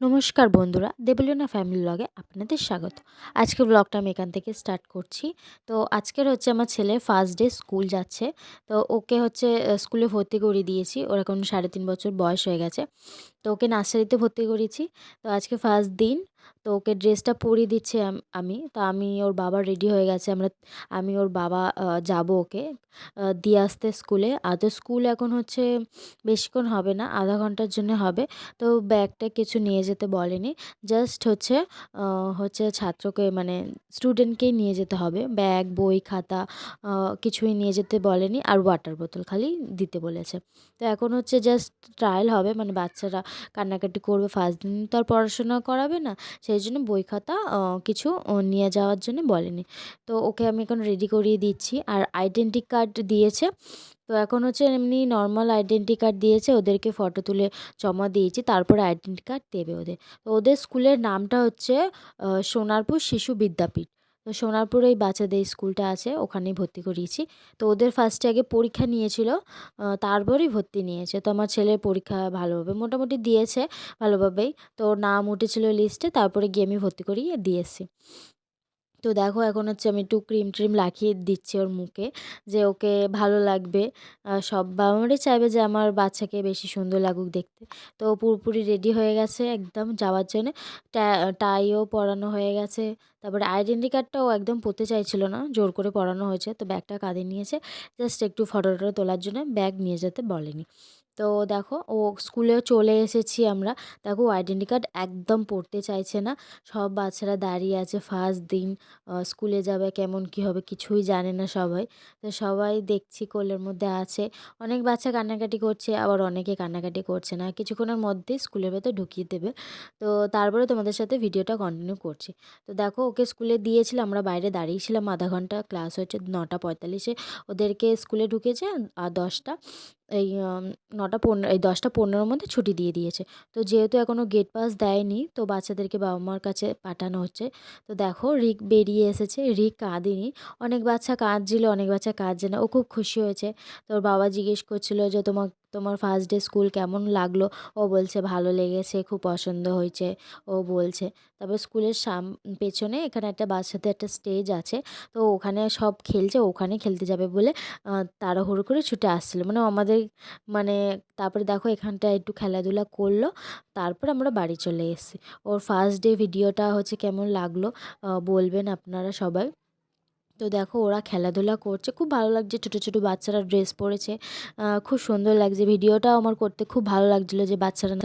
নমস্কার বন্ধুরা, দেবলীনা ফ্যামিলি ব্লগে আপনাদের স্বাগত। আজকের ব্লগটা আমি এখান থেকে স্টার্ট করছি। তো আজকের হচ্ছে আমার ছেলের ফার্স্ট ডে, স্কুল যাচ্ছে। তো ওকে হচ্ছে স্কুলে ভর্তি করিয়ে দিয়েছি। ওর এখন 3.5 বছর বয়স হয়ে গেছে। তো ওকে নার্সারিতে ভর্তি করেছি। তো আজকে ফার্স্ট দিন। তো ওকে ড্রেসটা পরিয়ে দিচ্ছি আমি। তো আমি ওর বাবা রেডি হয়ে গেছে। আমি ওর বাবা যাবো ওকে দিয়ে আসতে স্কুলে। আর তো স্কুল এখন হচ্ছে বেশিক্ষণ হবে না, আধা ঘন্টার জন্য হবে। তো ব্যাগটা কিছু নিয়ে যেতে বলেনি। জাস্ট হচ্ছে ছাত্রকে মানে স্টুডেন্টকেই নিয়ে যেতে হবে। ব্যাগ, বই, খাতা কিছুই নিয়ে যেতে বলেনি। আর ওয়াটার বোতল খালি দিতে বলেছে। তো এখন হচ্ছে জাস্ট ট্রায়াল হবে, মানে বাচ্চারা কান্নাকাটি করবে, ফার্স্ট দিন তো আর পড়াশোনা করাবে না, সেই জন্য বই খাতা কিছু নিয়ে যাওয়ার জন্য বলেনি। তো ওকে আমি এখন রেডি করিয়ে দিচ্ছি। আর আইডেন্টি কার্ড দিয়েছে। তো এখন হচ্ছে এমনি নর্মাল আইডেন্টি কার্ড দিয়েছে, ওদেরকে ফটো তুলে জমা দিয়েছি, তারপরে আইডেন্টি কার্ড দেবে ওদের। তো ওদের স্কুলের নামটা হচ্ছে সোনারপুর শিশু বিদ্যাপীঠ। তো সোনারপুরে এই বাচ্চাদের স্কুলটা আছে, ওখানেই ভর্তি করিয়েছি। তো ওদের ফার্স্টে আগে পরীক্ষা নিয়েছিল, তারপরেই ভর্তি নিয়েছে। তো আমার ছেলের পরীক্ষা ভালোভাবে মোটামুটি দিয়েছে, ভালোভাবেই। তো ওর নাম উঠেছিল লিস্টে, তারপরে গিয়ে আমি ভর্তি করিয়ে দিয়ে এসেছি। তো দেখো এখন হচ্ছে আমি একটু ক্রিম ট্রিম লাগিয়ে দিচ্ছি ওর মুখে, যে ওকে ভালো লাগবে। সব বাবা মারাই চাইবে যে আমার বাচ্চাকে বেশি সুন্দর লাগুক দেখতে। তো ও পুরোপুরি রেডি হয়ে গেছে একদম যাওয়ার জন্যে। টাইও পরানো হয়ে গেছে। তারপরে আইডেন্টি কার্ডটাও একদম পরতে চাইছিল না, জোর করে পরানো হয়েছে। তো ব্যাগটা কাঁধে নিয়েছে, জাস্ট একটু ফটো টটো তোলার জন্য, ব্যাগ নিয়ে যেতে বলেনি। তো দেখো ও স্কুলেও চলে এসেছি আমরা। দেখো আইডেন্টি কার্ড একদম পড়তে চাইছে না। সব বাচ্চারা দাঁড়িয়ে আছে, ফার্স্ট দিন স্কুলে যাবে, কেমন কী হবে কিছুই জানে না সবাই। তো সবাই দেখছি কোলের মধ্যে আছে। অনেক বাচ্চা কান্নাকাটি করছে, আবার অনেকে কান্নাকাটি করছে না। কিছুক্ষণের মধ্যেই স্কুলের ভেতর ঢুকিয়ে দেবে। তো তারপরে তোমাদের সাথে ভিডিওটা কন্টিনিউ করছি। তো দেখো ওকে স্কুলে দিয়েছিলাম, আমরা বাইরে দাঁড়িয়েছিলাম আধা ঘন্টা। ক্লাস হচ্ছে 9:45-এ, ওদেরকে স্কুলে ঢুকেছে। আর 10টা এই 9:15 এই 10:15-র মধ্যে ছুটি দিয়ে দিয়েছে। তো যেহেতু এখনও গেট পাস দেয়নি, তো বাচ্চাদেরকে বাবা মার কাছে পাঠানো হচ্ছে। তো দেখো রিক বেরিয়ে এসেছে, রিক কাঁদেনি। অনেক বাচ্চা কাঁদছিল, অনেক বাচ্চা কাঁদছে না। ও খুব খুশি হয়েছে। তো ওর বাবা জিজ্ঞেস করছিল যে তোমার ফার্স্ট ডে স্কুল কেমন লাগলো। ও বলছে ভালো লেগেছে, খুব পছন্দ হয়েছে ও বলছে। তারপর স্কুলের পেছনে এখানে একটা বাচ্চাদের একটা স্টেজ আছে। তো ওখানে সব খেলছে, ওখানে খেলতে যাবে বলে তাড়াহুড়ো করে ছুটে আসছিলো, মানে আমাদের মানে। তারপরে দেখো এখানটায় একটু খেলাধুলা করলো, তারপর আমরা বাড়ি চলে এসেছি। ওর ফার্স্ট ডে ভিডিওটা হচ্ছে কেমন লাগলো বলবেন আপনারা সবাই। তো দেখো ওরা খেলাধুলা করছে, খুব ভালো লাগছে। ছোটো ছোটো বাচ্চারা ড্রেস পরেছে, খুব সুন্দর লাগছে। ভিডিওটাও আমার করতে খুব ভালো লাগছিলো যে বাচ্চারা